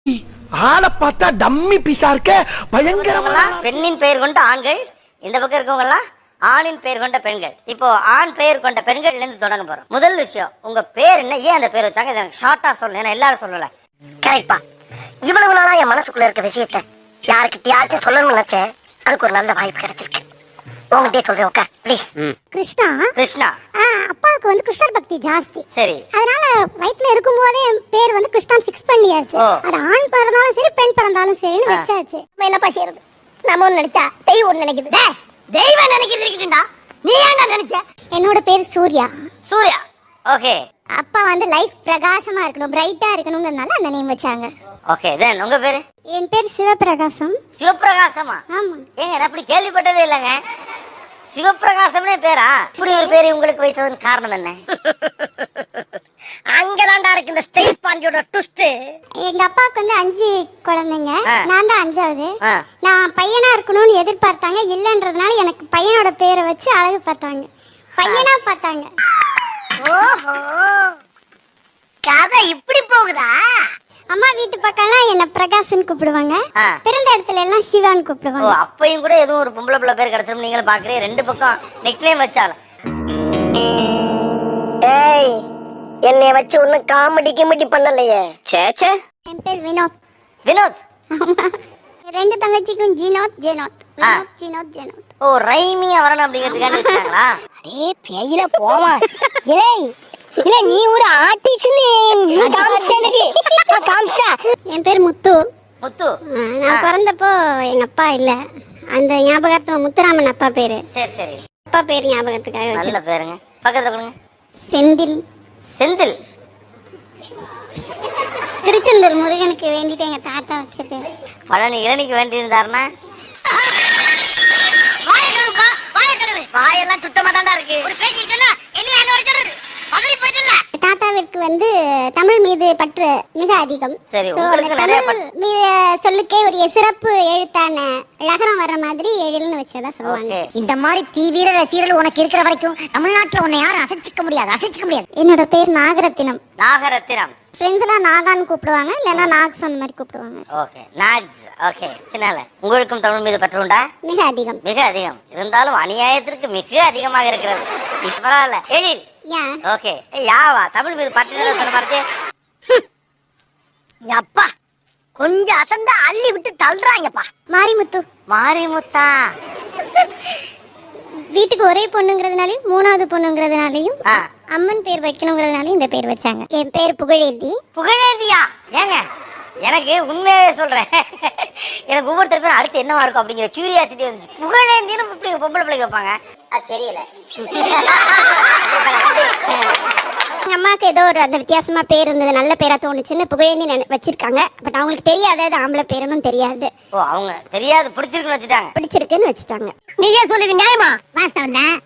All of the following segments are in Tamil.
ஆளை பார்த்தா டம்மி பீஸா இருக்க பயங்கரமா. பெண்ணின் பெயர் கொண்ட ஆண்கள், இந்த பக்கம் இருக்கவங்க எல்லாம் ஆணின் பெயர் கொண்ட பெண்கள். இப்போ ஆண் பெயர் கொண்ட பெண்கள்ல இருந்து தொடங்க போறோம். முதல் விஷயம், உங்க பேர் என்ன, ஏன் அந்த பேர் வச்சாங்க, எனக்கு ஷார்ட்டா சொல்லணும், ஏன்னா எல்லாரும் சொல்லல. கரெக்ட்பா. இவ்வளவு நாளா என் மனசுக்குள்ள இருக்க விஷயத்த யாருக்கிட்டயாச்சும் சொல்லணும்னு நினைச்சேன். அதுக்கு ஒரு நல்ல வாய்ப்பு கிடைச்சிருக்கு. உங்ககிட்டே சொல்றேன், உட்கார் ப்ளீஸ். கிருஷ்ணா கிருஷ்ணா அப்பாவுக்கு வந்து கிருஷ்ணர் பக்தி ஜாஸ்தி. சரி. அதனால வயித்துல இருக்கும் போதே பேர் வந்து கிருஷ்ணான் ஃபிக்ஸ் பண்ணியாச்சு. அது ஆண் பிறந்தாலும் சரி பெண் பிறந்தாலும் சரின்னு வச்சாச்சு. என்னப்பா செய்யறது, நம்ம ஒண்ணு நினைச்சா தெய்வம் ஒண்ணு நினைக்குது. தெய்வம் நினைக்கிறது இருக்குடா, நீ ஏங்க நினைச்ச? என்னோட பேர் சூர்யா. சூர்யா, ஓகே. அப்பா வந்து லைஃப் பிரகாசமா இருக்கணும், பிரைட்டா இருக்கணும்ங்கறனால அந்த நேம் வச்சாங்க. ஓகே, தென் உங்க பேரு? என் பேர் சிவபிரகாசம். சிவபிரகாசமா? ஆமா. ஏங்க நான் அப்படி கேள்விப்பட்டதே இல்லைங்க. சிவபிரகாசம்னே பேரா? இப்படி ஒரு பேரு உங்களுக்கு வைத்ததன் காரணம் என்ன? அங்கதான்டா இருக்கு இந்த ஸ்டேட் பாண்டியோட ட்விஸ்ட். எங்க அப்பாவுக்கு வந்து 5 குழந்தைங்க, நான் தான் 5வது. ஆ. நான் பையனா இருக்கணும்னு எதிர்பார்த்தாங்க, இல்லன்றதுனால எனக்கு பையனோட பேரை வச்சு அழகு பார்த்தாங்க, பையனா பார்த்தாங்க. ஓஹோ, கதை இப்படி போகுதா? அம்மா வீட்டு பக்கம்லாம் என்ன பிரகாஷ்னு கூப்பிடுவாங்க, பிறந்த இடத்துல எல்லாம் சிவான்னு ஓ, கூப்பிடுவாங்க. அப்பையும் கூட எதுவும் ஒரு பொம்பளை பிள்ளை பேர் கிடைச்சிரும் நீங்களும் பாக்குறீங்க. ரெண்டு பக்கம் நிக்னேம் வச்சாலும். ஏய், என்னைய வச்சு ஒன்னும் காமெடி கிமெடி பண்ணலையே. சேச்சே. என் பேர் வினோத். வினோத்? ஆமா. 2 தங்கச்சிக்கும் ஜினோத் ஜெனோத். வினோத் ஜினோத் ஜெனோத். ஓ, ரைமிங்கா வரணும் அப்படிங்கிறதுக்காக வச்சாங்களா? அடே பேயில போமா. ஏய், இல்ல நீ ஒரு ஆர்டிஸ்ட்னு காமிச்சிட்டா. என் பேர் முத்து. முத்து. நான் பிறந்தப்போ எங்க அப்பா இல்ல, அந்த ஞாபகார்த்தமா முத்துராமன் அப்பா பேரு. சரி சரி. அப்பா பேர் ஞாபகத்துக்காக நல்ல வச்சிருக்கேன். பேருங்க. பக்கத்துல கொடுங்க. செந்தில். செந்தில். திருச்செந்தூர் முருகனுக்கு வேண்டிட்டு எங்க தாத்தா வச்சது. பழனி இளநிக்கு வேண்டி இருந்தாருன்னா வாயெல்லாம் சுத்தமா தான்டா இருக்கு. ஒரு பேச்சு சொன்னா என்ன அங்க வரது பதறி போயிட்டல. தாத்தாவிற்கு வந்து தமிழ் மீது பற்று மிக அதிகம். சரி, So, உங்களுக்கு அந்த நிறைய தமிழ் மீது சொல்லுக்கே ஒரு சிறப்பு எழுத்தான லகரம் வர்ற மாதிரி எழில்னு வச்சதா சொல்லுவாங்க. ஓகே. இந்த மாதிரி தீவிர ரசிகர்கள் உனக்கு இருக்கிற வரைக்கும் தமிழ்நாட்டுல உன்னை யாரும் அசைச்சிக்க முடியாது. என்னோட பேர் நாகரத்தினம். நாகரத்தினம். ஃப்ரெண்ட்ஸ் எல்லாம் நாகான்னு கூப்பிடுவாங்க, இல்லைன்னா நாக்ஸ் அந்த மாதிரி கூப்பிடுவாங்க. Okay, knocks. ஓகே, பின்னால உங்களுக்கும் தமிழ் மீது பற்று உண்டா? மிக அதிகம். மிக அதிகம். இருந்தாலும் அநியாயத்திற்கு மிக அதிகமாக இருக்கிறது. பரவாயில்ல. எழில். ஏன்? ஓகே. யாவா தமிழ் மீது பற்று சொன்ன மாதிரி? அப்பா கொஞ்சம் அசந்தா அள்ளி விட்டு தள்ளுறாங்கப்பா. மாரிமுத்து. மாரிமுத்தா. வீட்டுக்கு ஒரே பொண்ணுங்கிறதுனாலையும் 3வது பொண்ணுங்கிறதுனாலையும் ஆ. அம்மன் பேர் வைக்கணுங்கிறதுனாலையும் இந்த பேர் வச்சாங்க. என் பேர் புகழேந்தி. புகழேந்தியா? ஏங்க எனக்கு உண்மையாவே சொல்றேன், எனக்கு ஒவ்வொருத்தர் பேரும் அடுத்து என்னவா இருக்கும் அப்படிங்கிற கியூரியாசிட்டி வந்துச்சு. புகழேந்தின்னு இப்படி பொம்பளை பிள்ளைக்கு வைப்பாங்க, அது தெரியல. எங்க அம்மாவுக்கு ஏதோ ஒரு அந்த வித்தியாசமா பேர் இருந்தது, நல்ல பேரா தோணுச்சுன்னு புகழேந்தி வச்சிருக்காங்க. பட் அவங்களுக்கு தெரியாது அது ஆம்பளை பேருன்னு தெரியாது. ஓ, அவங்க தெரியாது, பிடிச்சிருக்குன்னு வச்சுட்டாங்க. பிடிச்சிருக்குன்னு வச்சுட்டாங்க. நீயே சொல்லுது நியாயமா? வாஸ்தவம் தான்.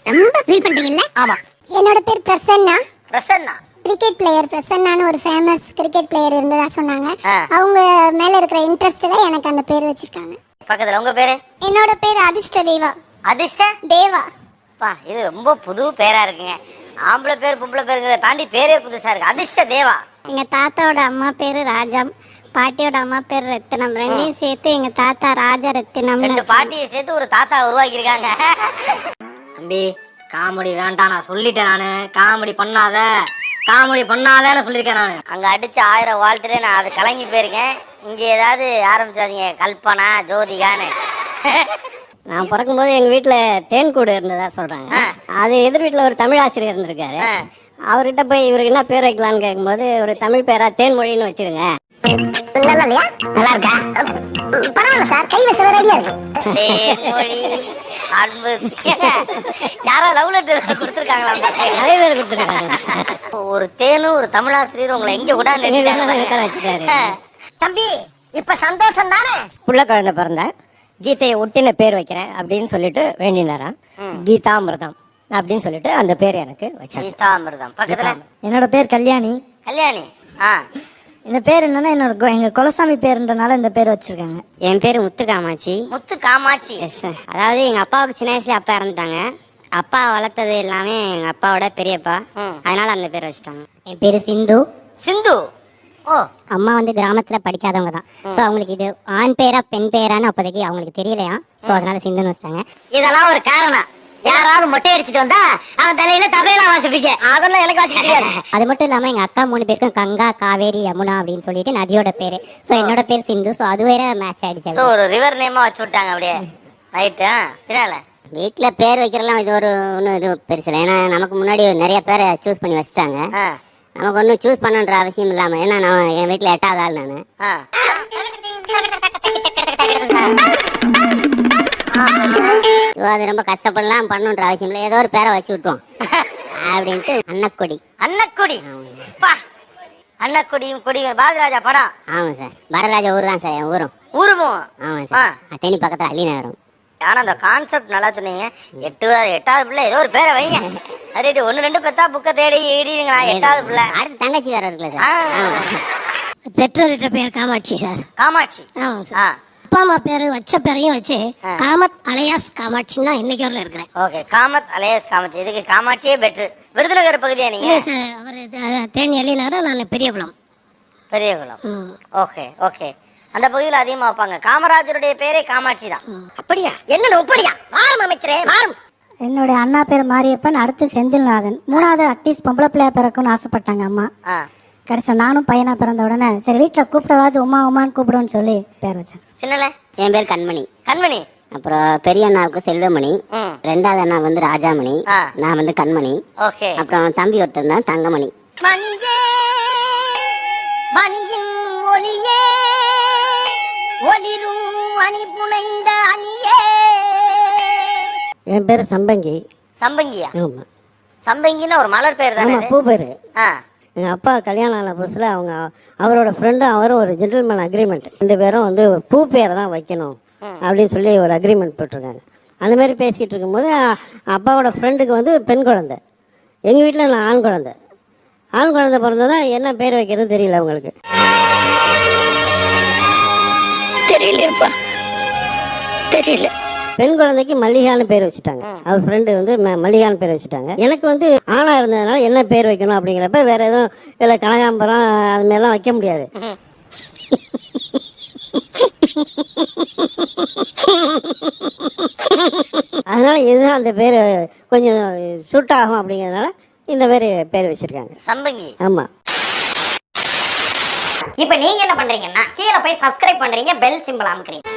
ரொம்ப ஃபீல் பண்றீங்கல்ல? ஆமா. என்னோட பேர் பிரசன்னா. பிரசன்னா. Cricket player. பிரசன்னான்னு ஒரு ஃபேமஸ் கிரிக்கெட் பிளேயர் இருந்ததா சொன்னாங்க. ஆ. அவங்க மேல இருக்கிற இன்ட்ரெஸ்ட்ல எனக்கு அந்த பேர் வச்சிருக்காங்க. பக்கத்துல உங்க பேரு? என்னோட பேர் அதிர்ஷ்ட தேவா. அதிர்ஷ்ட தேவா. பா, இது ரொம்ப புது பேரா இருக்குங்க. ஆம்பளை பேர் பொம்பளை பேருங்கிறத தாண்டி பேரே புதுசா இருக்கு. அதிர்ஷ்ட தேவா. எங்க தாத்தாவோட அம்மா பேரு ராஜம், பாட்டியோட அம்மா பேர் ரத்தினம். ரெண்டையும் சேர்த்து எங்க தாத்தா ராஜ ரத்தினம். 2 பாட்டியை சேர்த்து ஒரு தாத்தா உருவாக்கி இருக்காங்க. தம்பி, காமெடி வேண்டாம், நான் சொல்லிட்டேன். நானு காமெடி பண்ணாதேன்னு சொல்லியிருக்கேன். நான் அங்க அடிச்ச 1000 வாழ்த்துட்டு நான் அது கலங்கி போயிருக்கேன். இங்க ஏதாவது ஆரம்பிச்சாதீங்க, கல்பனா ஜோதிகான்னு. நான் பிறக்கும்போது எங்க வீட்டுல தேன்கூடு இருந்ததா சொல்றாங்க. அது எதிர் வீட்டுல ஒரு தமிழ் ஆசிரியர் இருந்திருக்காரு. அவர்கிட்ட போய் இவருக்கு என்ன பேர் வைக்கலான்னு கேட்கும்போது ஒரு தமிழ் பேரா தேன்மொழின்னு வச்சிடுங்க. நல்லா இல்லையா? நல்லா இருக்கா? பரவாயில்ல சார், கை வச ரெடியா இருக்கு. தேன்மொழி, அன்பு. யாரோ லவ் லெட்டர் கொடுத்துருக்காங்களா? நிறைய பேர் கொடுத்துருக்காங்க. ஒரு தேனும் ஒரு தமிழாசிரியர் உங்களை எங்க கூட வச்சுட்டாரு. தம்பி, இப்ப சந்தோஷம் தானே? புள்ள குழந்தை பிறந்த கீதையை ஒட்டின பேர் வைக்கிறேன் அப்படின்னு சொல்லிட்டு வேண்டினாராம். கீதாமிர்தம் அப்படின்னு சொல்லிட்டு அந்த பேர் எனக்கு வச்சாங்க. கீதாமிர்தம். பக்கத்துல என்னோட பேர் கல்யாணி. கல்யாணி. இந்த பேர் என்னன்னா எங்க குலசாமி பேருன்றனால இந்த பேர் வச்சிருக்காங்க. என் பேரு முத்து காமாட்சி. முத்து காமாட்சி. அதாவது எங்க அப்பாவுக்கு சின்ன வயசுல அப்பா இறந்துட்டாங்க. அப்பா வளர்த்தது எல்லாமே எங்க அப்பாவோட பெரியப்பா, அதனால அந்த பேர் வச்சுட்டாங்க. என் பேரு சிந்து. சிந்து. ஓ அம்மா வந்து கிராமத்துல படிக்காதவங்க தான். ஸோ அவங்களுக்கு இது ஆண் பேரா பெண் பேரான்னு அப்போதைக்கு அவங்களுக்கு தெரியலையா. ஸோ அதனால சிந்துன்னு வச்சிட்டாங்க. இதெல்லாம் ஒரு காரணம். யாராவது மொட்டை அடிச்சுட்டு வந்தா அவன் தலையில தபையில வாசிப்பீங்க. அதெல்லாம் எனக்கு வாசிக்க தெரியாது. அது மட்டும் இல்லாம எங்க அக்கா 3 பேருக்கும் கங்கா, காவேரி, யமுனா அப்படின்னு சொல்லிட்டு நதியோட பேரு. ஸோ என்னோட பேர் சிந்து. ஸோ அது வேற மேட்ச் ஆயிடுச்சு. ஸோ ஒரு ரிவர் நேமா வச்சு விட்டாங்க அப்படியே. ரைட்டு. பின்னால வீட்டில் பேர் வைக்கிறலாம் இது ஒரு ஒன்றும் இது பெருசு இல்லை. ஏன்னா நமக்கு முன்னாடி நிறைய பேரை சூஸ் பண்ணி வச்சுட்டாங்க. நமக்கு ஒன்றும் சூஸ் பண்ணுன்ற அவசியம் இல்லாமல். ஏன்னா நான் என் வீட்டில் 8வது ஆள் நான். ஸோ அது ரொம்ப கஷ்டப்படலாம் பண்ணுன்ற அவசியம் இல்லை. ஏதோ ஒரு பேரை வச்சு விட்டுருவோம் அப்படின்ட்டு அன்னக்கொடி. அன்னக்கொடி. அன்னக்கொடியும் கொடியும் பாரதிராஜா படம். ஆமாம் சார். பாரதிராஜா ஊர் தான் சார் என் ஊரும். ஊருமும். ஆமாம் சார். தேனி பக்கத்தில் அள்ளி நகரம். ஆனா அந்த கான்செப்ட் நல்லா சொன்னீங்க. 8வது பிள்ளை ஏதோ ஒரு பேரை வைங்க. அதே 1 2 பெத்தா புக்க தேடி இடிங்களா. 8வது பிள்ளை. அடுத்து தங்கச்சி வேற இருக்குல்ல சார். பெற்றோர்கிட்ட பேர் காமாட்சி சார். காமாட்சி. ஆமாம் சார். அப்பா அம்மா பேர் வச்ச பேரையும் வச்சு காமத் அலையாஸ் காமாட்சின்னு தான் இன்னைக்கு வரல இருக்கிறேன். Okay, Kamath alias Kamakshi. இதுக்கு காமாட்சியே பெட்ரு. விருதுநகர் பகுதியா நீங்க? இல்லை சார், அவர் தேனி எல்லிநகரம், நான் பெரியகுளம். பெரியகுளம். Okay okay. அந்த பகுதியில் அதிகமாக வைப்பாங்க. காமராஜருடைய பேரே காமாட்சி தான். அப்படியா? என்ன அப்படியா? வாரம் அமைக்கிறேன் வாரம். என்னுடைய அண்ணா பேர் மாரியப்பன், அடுத்து செந்தில்நாதன். 3வது அட்லீஸ்ட் பொம்பளை பிள்ளையா பிறக்கும்னு ஆசைப்பட்டாங்க அம்மா. கடைசி நானும் பையனா பிறந்த உடனே சரி வீட்டில் கூப்பிட்டவாது உமா உமான்னு கூப்பிடுவோன்னு சொல்லி பேர் வச்சாங்க. பின்னல என் பேர் கண்மணி. கண்மணி. அப்புறம் பெரிய அண்ணாவுக்கு செல்வமணி, 2வது அண்ணா வந்து ராஜாமணி, நான் வந்து கண்மணி. ஓகே. அப்புறம் தம்பி ஒருத்தர் தான் தங்கமணி. மணியே மணியின் ஒளியே ஒளிரும் அணி புனைந்த அணியே. என் பேர் சம்பங்கி. சம்பங்கியா? ஆமாம். சம்பங்கின்னா ஒரு மலர் பேர் தானே? பூ பேர். எங்கள் அப்பா கல்யாணம் ஆன புதுசில் அவரோட ஃப்ரெண்டும் அவரும் ஒரு ஜென்டில்மேன் அக்ரிமெண்ட். 2 பேரும் வந்து பூ பேரை தான் வைக்கணும் அப்படின்னு சொல்லி ஒரு அக்ரிமெண்ட் போட்டிருக்காங்க. அந்த மாதிரி பேசிக்கிட்டு இருக்கும்போது அப்பாவோட ஃப்ரெண்டுக்கு வந்து பெண் குழந்தை. எங்கள் வீட்டில் நான் ஆண் குழந்தை. ஆண் குழந்தை பிறந்ததான் என்ன பேர் வைக்கிறது தெரியல அவங்களுக்கு. தெரியலப்பா, தெரியல. பெண் குழந்தைக்கு மல்லிகான்னு பேர் வச்சுட்டாங்க. அவர் ஃப்ரெண்டு வந்து மல்லிகான்னு பேர் வச்சுட்டாங்க. எனக்கு வந்து ஆணாக இருந்ததுனால என்ன பேர் வைக்கணும் அப்படிங்கிறப்ப வேற எதுவும் இல்லை, கனகாம்பரம் அது மாதிரிலாம் வைக்க முடியாது. அதனால இதுதான் அந்த பேர் கொஞ்சம் சூட் ஆகும் அப்படிங்கிறதுனால இந்த மாதிரி பேர் வச்சிருக்காங்க, சம்பங்கி. ஆமா. இப்போ நீங்க என்ன பண்றீங்கன்னா கீழே போய் சப்ஸ்கிரைப் பண்றீங்க, பெல் சிம்பிள் அமுக்குறீங்க.